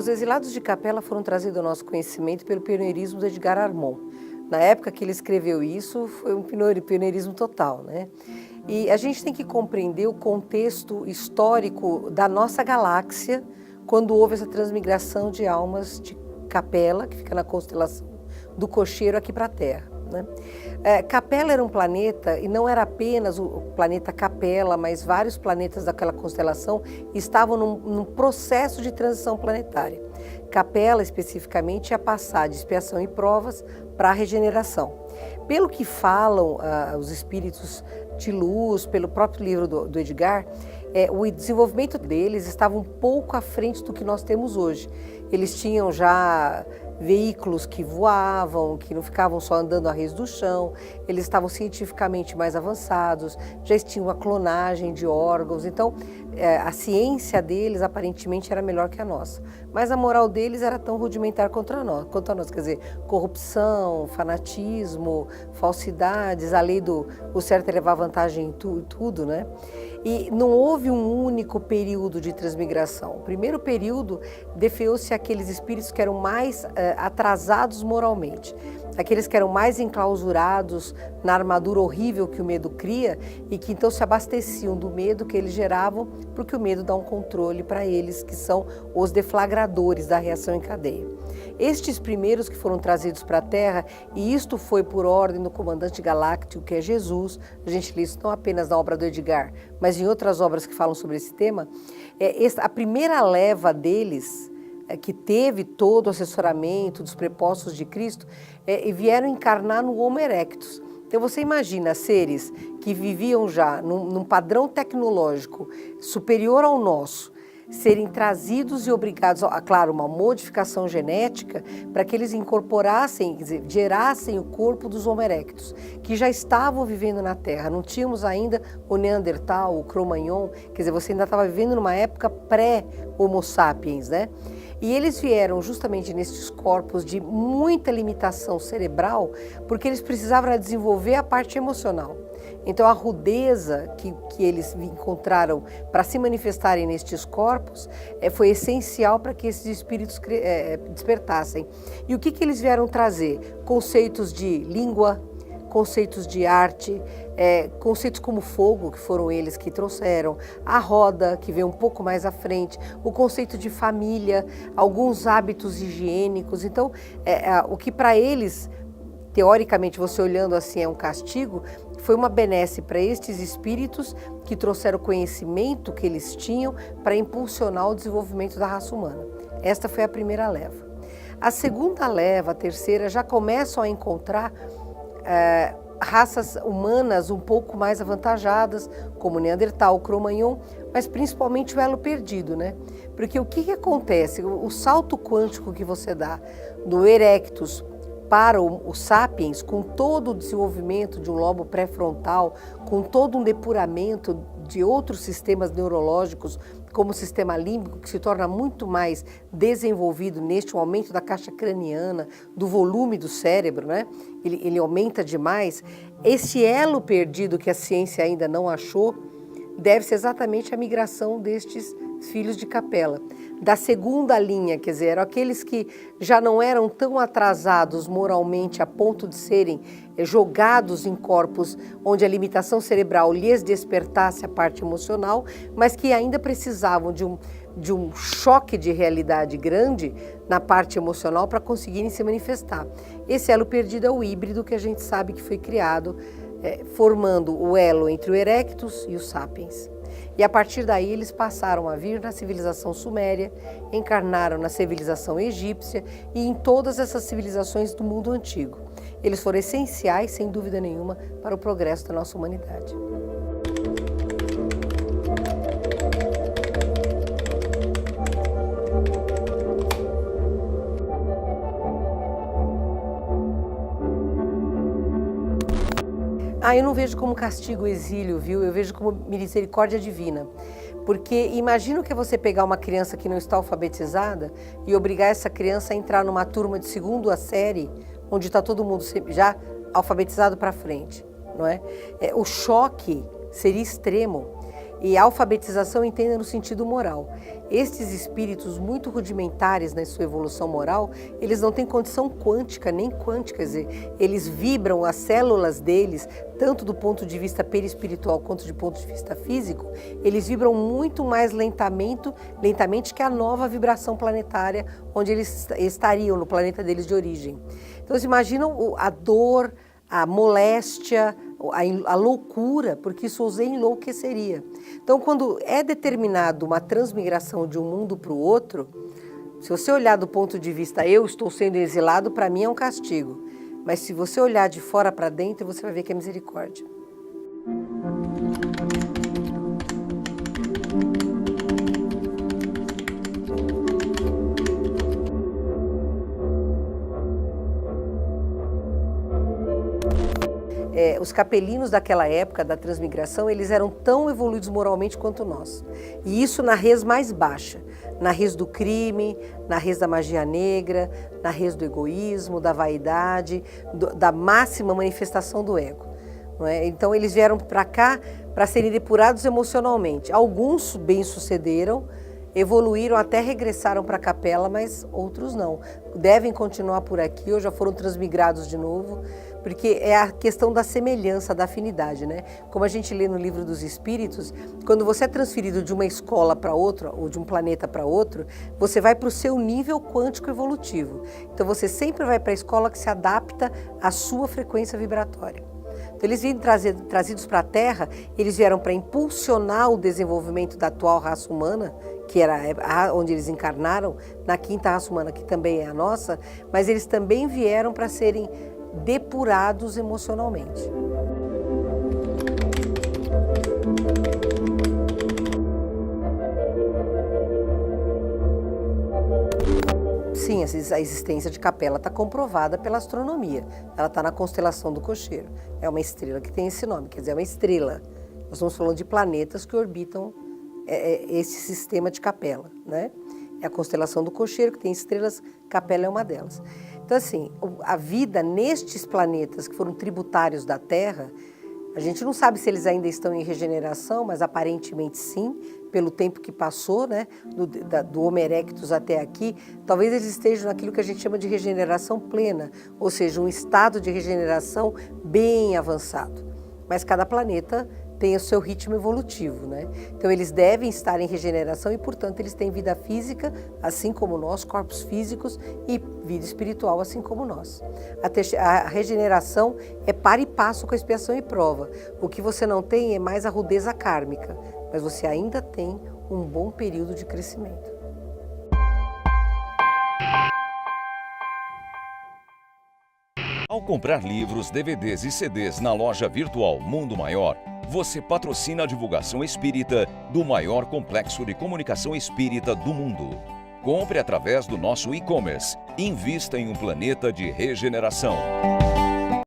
Os exilados de Capela foram trazidos ao nosso conhecimento pelo pioneirismo do Edgar Armond. Na época que ele escreveu isso, foi um pioneirismo total, né? E a gente tem que compreender o contexto histórico da nossa galáxia quando houve essa transmigração de almas de Capela, que fica na constelação do Cocheiro, aqui para a Terra, né? Capela era um planeta, e não era apenas o planeta Capela, mas vários planetas daquela constelação estavam num processo de transição planetária. Capela, especificamente, ia passar de expiação e provas para a regeneração. Pelo que falam os espíritos de luz, pelo próprio livro do Edgar, o desenvolvimento deles estava um pouco à frente do que nós temos hoje. Eles tinham já veículos que voavam, que não ficavam só andando a raiz do chão, eles estavam cientificamente mais avançados, já tinham a clonagem de órgãos, então a ciência deles aparentemente era melhor que a nossa, mas a moral deles era tão rudimentar quanto a nós, quer dizer, corrupção, fanatismo, falsidades, a lei do o certo é levar vantagem em tudo, né? E não houve um único período de transmigração. O primeiro período definiu-se aqueles espíritos que eram mais atrasados moralmente, aqueles que eram mais enclausurados na armadura horrível que o medo cria e que então se abasteciam do medo que eles geravam, porque o medo dá um controle para eles, que são os deflagradores da reação em cadeia. Estes primeiros que foram trazidos para a Terra, e isto foi por ordem do comandante galáctico, que é Jesus, a gente lê isso não apenas na obra do Edgar, mas em outras obras que falam sobre esse tema, a primeira leva deles, que teve todo o assessoramento dos prepostos de Cristo, vieram encarnar no Homo erectus. Então você imagina seres que viviam já num padrão tecnológico superior ao nosso, serem trazidos e obrigados a, claro, uma modificação genética para que eles incorporassem, quer dizer, gerassem o corpo dos Homo erectus, que já estavam vivendo na Terra. Não tínhamos ainda o Neandertal, o Cro-Magnon, quer dizer, você ainda estava vivendo numa época pré-Homo sapiens, né? E eles vieram justamente nesses corpos de muita limitação cerebral, porque eles precisavam desenvolver a parte emocional. Então a rudeza que eles encontraram para se manifestarem nestes corpos foi essencial para que esses espíritos despertassem. E o que eles vieram trazer? Conceitos de língua, conceitos de arte, conceitos como fogo, que foram eles que trouxeram, a roda, que veio um pouco mais à frente, o conceito de família, alguns hábitos higiênicos. Então, o que para eles, teoricamente, você olhando assim, é um castigo, foi uma benesse para estes espíritos que trouxeram o conhecimento que eles tinham para impulsionar o desenvolvimento da raça humana. Esta foi a primeira leva. A segunda leva, a terceira, já começam a encontrar raças humanas um pouco mais avantajadas, como o Neandertal, o Cro-Magnon, mas principalmente o elo perdido, né? Porque o que acontece? O salto quântico que você dá do Erectus para o Sapiens, com todo o desenvolvimento de um lobo pré-frontal, com todo um depuramento de outros sistemas neurológicos, como o sistema límbico, que se torna muito mais desenvolvido neste aumento da caixa craniana, do volume do cérebro, né? Ele aumenta demais. Esse elo perdido que a ciência ainda não achou, deve-se exatamente à migração destes filhos de Capela. Da segunda linha, quer dizer, eram aqueles que já não eram tão atrasados moralmente a ponto de serem jogados em corpos onde a limitação cerebral lhes despertasse a parte emocional, mas que ainda precisavam de um choque de realidade grande na parte emocional para conseguirem se manifestar. Esse elo perdido é o híbrido que a gente sabe que foi criado, formando o elo entre o Erectus e o Sapiens. E a partir daí eles passaram a vir na civilização suméria, encarnaram na civilização egípcia e em todas essas civilizações do mundo antigo. Eles foram essenciais, sem dúvida nenhuma, para o progresso da nossa humanidade. Eu não vejo como castigo o exílio, viu? Eu vejo como misericórdia divina. Porque imagina que é você pegar uma criança que não está alfabetizada e obrigar essa criança a entrar numa turma de segunda série, onde está todo mundo já alfabetizado para frente, não é? O choque seria extremo. E alfabetização entenda no sentido moral. Estes espíritos muito rudimentares na sua evolução moral, eles não têm condição quântica nem quântica, quer dizer, eles vibram as células deles, tanto do ponto de vista perispiritual quanto do ponto de vista físico, eles vibram muito mais lentamente que a nova vibração planetária onde eles estariam, no planeta deles de origem. Então, vocês imaginam a dor, a moléstia, a loucura, porque isso os enlouqueceria. Então, quando é determinado uma transmigração de um mundo para o outro, se você olhar do ponto de vista eu estou sendo exilado, para mim é um castigo. Mas se você olhar de fora para dentro, você vai ver que é misericórdia. Os capelinos daquela época da transmigração, eles eram tão evoluídos moralmente quanto nós. E isso na rez mais baixa, na rez do crime, na rez da magia negra, na rez do egoísmo, da vaidade, da máxima manifestação do ego. Não é? Então eles vieram para cá para serem depurados emocionalmente. Alguns bem-sucederam, evoluíram, até regressaram para a capela, mas outros não. Devem continuar por aqui ou já foram transmigrados de novo, porque é a questão da semelhança, da afinidade, né? Como a gente lê no Livro dos Espíritos, quando você é transferido de uma escola para outra, ou de um planeta para outro, você vai para o seu nível quântico evolutivo. Então você sempre vai para a escola que se adapta à sua frequência vibratória. Então, eles vêm trazidos para a Terra, eles vieram para impulsionar o desenvolvimento da atual raça humana, que era onde eles encarnaram, na quinta raça humana, que também é a nossa, mas eles também vieram para serem depurados emocionalmente. Sim, a existência de Capela está comprovada pela astronomia. Ela está na constelação do Cocheiro. É uma estrela que tem esse nome, quer dizer, é uma estrela. Nós estamos falando de planetas que orbitam esse sistema de Capela, né? É a constelação do Cocheiro, que tem estrelas, Capela é uma delas. Então, assim, a vida nestes planetas que foram tributários da Terra, a gente não sabe se eles ainda estão em regeneração, mas aparentemente sim, pelo tempo que passou, né, do Homo erectus até aqui, talvez eles estejam naquilo que a gente chama de regeneração plena, ou seja, um estado de regeneração bem avançado. Mas cada planeta tem o seu ritmo evolutivo, né? Então eles devem estar em regeneração e, portanto, eles têm vida física, assim como nós, corpos físicos, e vida espiritual, assim como nós. A regeneração é par e passo com a expiação e prova. O que você não tem é mais a rudeza kármica, mas você ainda tem um bom período de crescimento. Ao comprar livros, DVDs e CDs na loja virtual Mundo Maior, você patrocina a divulgação espírita do maior complexo de comunicação espírita do mundo. Compre através do nosso e-commerce. Invista em um planeta de regeneração.